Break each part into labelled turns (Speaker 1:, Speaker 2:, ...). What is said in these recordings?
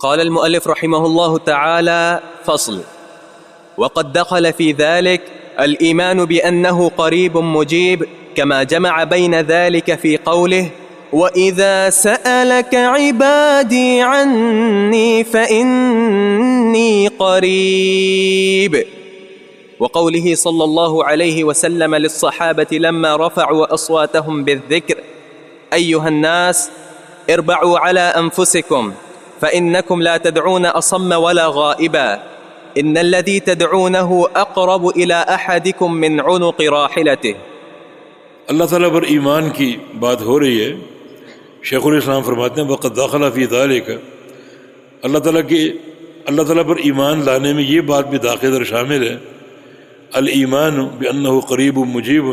Speaker 1: قال المؤلف رحمه الله تعالى: فصل. وقد دخل في ذلك الإيمان بأنه قريب مجيب، كما جمع بين ذلك في قوله: وإذا سألك عبادي عني فإني قريب، وقوله صلى الله عليه وسلم للصحابة لما رفعوا أصواتهم بالذكر: أيها الناس اربعوا على أنفسكم فإنكم لا تدعون أصم ولا غائبا، إن الذي تدعونه أقرب إلى أحدكم من عنق راحلته۔
Speaker 2: اللہ تعالیٰ پر ایمان کی بات ہو رہی ہے۔ شیخ الاسلام فرماتے ہیں وقد داخلہ فی ذالک، اللہ تعالیٰ پر ایمان لانے میں یہ بات بھی داخل اور شامل ہے، الایمان بانہ قریب مجیب،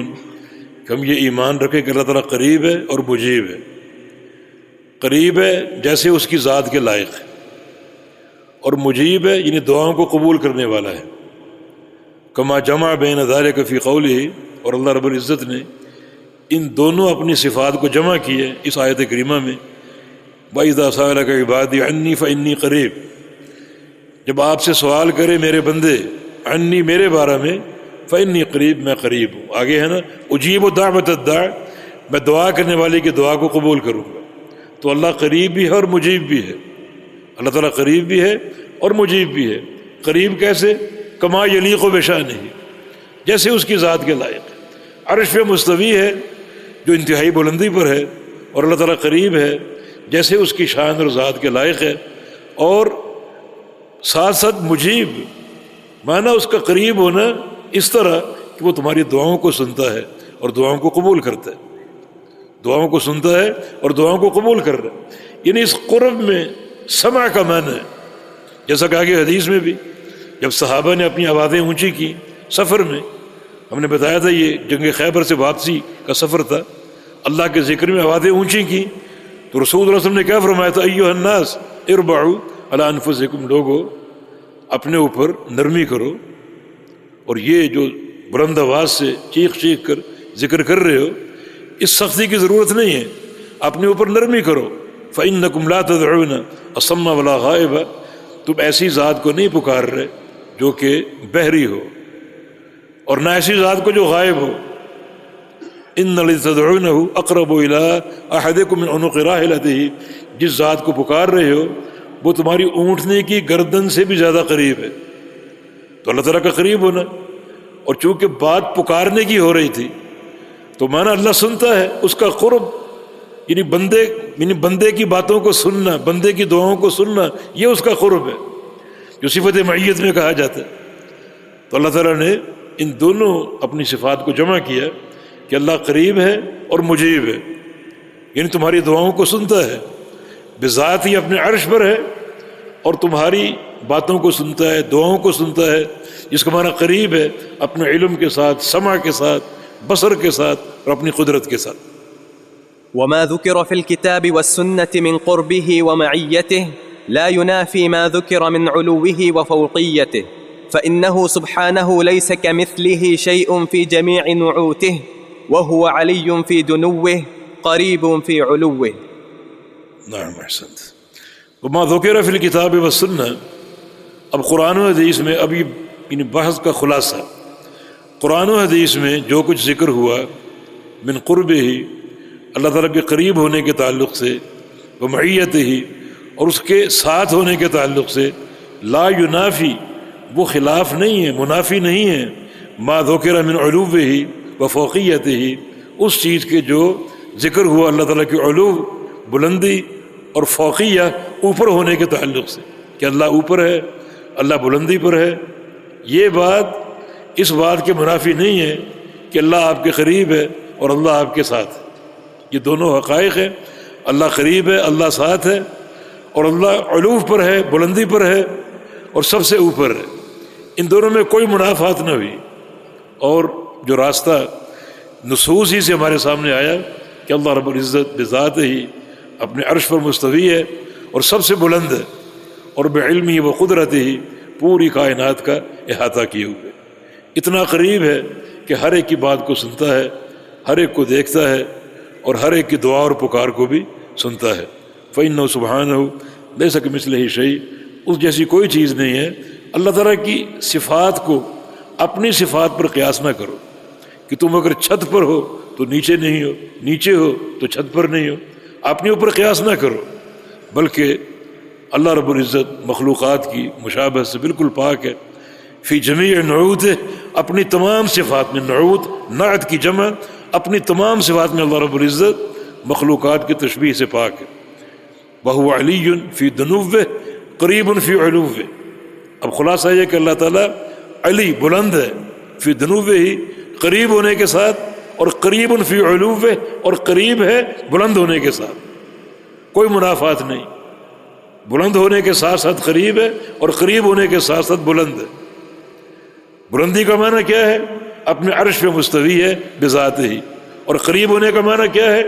Speaker 2: کہ ہم یہ ایمان رکھیں کہ اللہ تعالیٰ قریب ہے اور مجیب ہے۔ قریب ہے جیسے اس کی ذات کے لائق ہے، اور مجیب ہے یعنی دعاؤں کو قبول کرنے والا ہے۔ کما جمع بین ذالک فی قولہ، اور اللہ رب العزت نے ان دونوں اپنی صفات کو جمع کی ہے اس آیت کریمہ میں۔ وَإِذَا سَأَلَكَ عِبَادِي عَنِّي فَإِنِّي قَرِيب، جب آپ سے سوال کرے میرے بندے عنی میرے بارے میں، فإنی قریب، میں قریب ہوں۔ آگے ہے نا اجیب دعوت الداع، میں دعا کرنے والے کی دعا کو قبول کروں گا۔ تو اللہ قریب بھی ہے اور مجیب بھی ہے، اللہ تعالیٰ قریب بھی ہے اور مجیب بھی ہے۔ قریب کیسے؟ کما یلیق بشانہ، جیسے اس کی ذات کے لائق ہے۔ عرش پہ مستوی ہے جو انتہائی بلندی پر ہے، اور اللہ تعالیٰ قریب ہے جیسے اس کی شان اور ذات کے لائق ہے، اور ساتھ ساتھ مجیب، معنی اس کا قریب ہونا اس طرح کہ وہ تمہاری دعاؤں کو سنتا ہے اور دعاؤں کو قبول کرتا ہے، دعاؤں کو سنتا ہے اور دعاؤں کو قبول کر رہا ہے۔ یعنی اس قرب میں سمع کا معنی ہے، جیسا کہ آگے حدیث میں بھی جب صحابہ نے اپنی آوازیں اونچی کی سفر میں، ہم نے بتایا تھا یہ جنگ خیبر سے واپسی کا سفر تھا، اللہ کے ذکر میں آوازیں اونچی کی تو رسول اللہ علیہ وسلم نے کیا فرمایا تھا؟ ایھا الناس اربعوا علی انفسکم، لوگو اپنے اوپر نرمی کرو، اور یہ جو بلند آواز سے چیخ چیخ کر ذکر کر رہے ہو اس سختی کی ضرورت نہیں ہے، اپنے اوپر نرمی کرو۔ فإنکم لا تدعون اصم ولا غائبا، تم ایسی ذات کو نہیں پکار رہے جو کہ بہری ہو، اور نہ ایسی ذات کو جو غائب ہو۔ ان الذی تدعونہ اقرب الی احدکم من عنق راحلتہ، جس ذات کو پکار رہے ہو وہ تمہاری اونٹنے کی گردن سے بھی زیادہ قریب ہے۔ تو اللہ تعالیٰ کا قریب ہونا، اور چونکہ بات پکارنے کی ہو رہی تھی تو مانا اللہ سنتا ہے، اس کا قرب یعنی بندے کی باتوں کو سننا، بندے کی دعاؤں کو سننا، یہ اس کا قرب ہے جو صفت معیت میں کہا جاتا ہے۔ تو اللہ تعالیٰ نے ان دونوں اپنی صفات کو جمع کیا کہ اللہ قریب ہے اور مجیب ہے، یعنی تمہاری دعاؤں کو سنتا ہے، بذات ہی اپنے عرش پر ہے، اور تمہاری باتوں کو سنتا ہے، دعاؤں کو سنتا ہے، جس کا معنی قریب ہے اپنے علم کے ساتھ، سمع کے ساتھ، بصر کے ساتھ، اور اپنی قدرت کے ساتھ۔
Speaker 1: وما ذكر في الكتاب والسنة من قربه ومعيته لا ينافي ما ذكر من علوه وفوقيته، فإنه سبحانه ليس كمثله شيء في جميع نعوته، وهو علي في دنوه قريب في علوه۔
Speaker 2: نعم احسنت۔ وما ذکر فی الکتاب والسنہ، اب قرآن و حدیث میں اب یہ بحث کا خلاصہ، قرآن و حدیث میں جو کچھ ذکر ہوا من قربہ، اللہ تعالیٰ کے قریب ہونے کے تعلق سے، ومعیتہ، اور اس کے ساتھ ہونے کے تعلق سے، لا ینافی، وہ خلاف نہیں ہے، منافی نہیں ہے، ما ذکر من علوہ وفوقیتہ، اس چیز کے جو ذکر ہوا اللہ تعالیٰ کی علو، بلندی، اور فوقیہ، اوپر ہونے کے تعلق سے، کہ اللہ اوپر ہے، اللہ بلندی پر ہے۔ یہ بات اس بات کے منافی نہیں ہے کہ اللہ آپ کے قریب ہے اور اللہ آپ کے ساتھ ہے۔ یہ دونوں حقائق ہیں، اللہ قریب ہے، اللہ ساتھ ہے، اور اللہ علو پر ہے، بلندی پر ہے، اور سب سے اوپر ہے۔ ان دونوں میں کوئی منافات نہ ہوئی، اور جو راستہ نصوص ہی سے ہمارے سامنے آیا کہ اللہ رب العزت بذات ہی اپنے عرش پر مستوی ہے اور سب سے بلند ہے، اور بعلمی و قدرت ہی پوری کائنات کا احاطہ کیے ہوئے، اتنا قریب ہے کہ ہر ایک کی بات کو سنتا ہے، ہر ایک کو دیکھتا ہے، اور ہر ایک کی دعا اور پکار کو بھی سنتا ہے۔ فإنہ سبحانہ لیس کمثلہ شیء، اس جیسی کوئی چیز نہیں ہے۔ اللہ تعالیٰ کی صفات کو اپنی صفات پر قیاس نہ کرو کہ تم اگر چھت پر ہو تو نیچے نہیں ہو، نیچے ہو تو چھت پر نہیں ہو، اپنے اوپر قیاس نہ کرو، بلکہ اللہ رب العزت مخلوقات کی مشابہت سے بالکل پاک ہے۔ فی جمیع نعوتہ، اپنی تمام صفات میں، نعوت نعت کی جمع، اپنی تمام صفات میں اللہ رب العزت مخلوقات کی تشبیہ سے پاک ہے۔ وہو علی فی دنوہ قریب فی علوہ، اب خلاصہ یہ کہ اللہ تعالیٰ علی بلند ہے، فی دنوہ ہی قریب ہونے کے ساتھ، اور قریب فی علوہ، اور قریب ہے بلند ہونے کے ساتھ، کوئی منافات نہیں، بلند ہونے کے ساتھ ساتھ قریب ہے، اور قریب ہونے کے ساتھ ساتھ بلند ہے۔ بلندی کا معنی کیا ہے؟ اپنے عرش پہ مستوی ہے بذات ہی، اور قریب ہونے کا معنی کیا ہے؟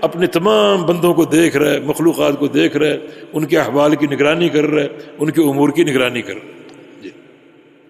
Speaker 2: اپنے تمام بندوں کو دیکھ رہا ہے، مخلوقات کو دیکھ رہا ہے، ان کے احوال کی نگرانی کر رہا ہے، ان کے امور کی نگرانی کر رہا ہے۔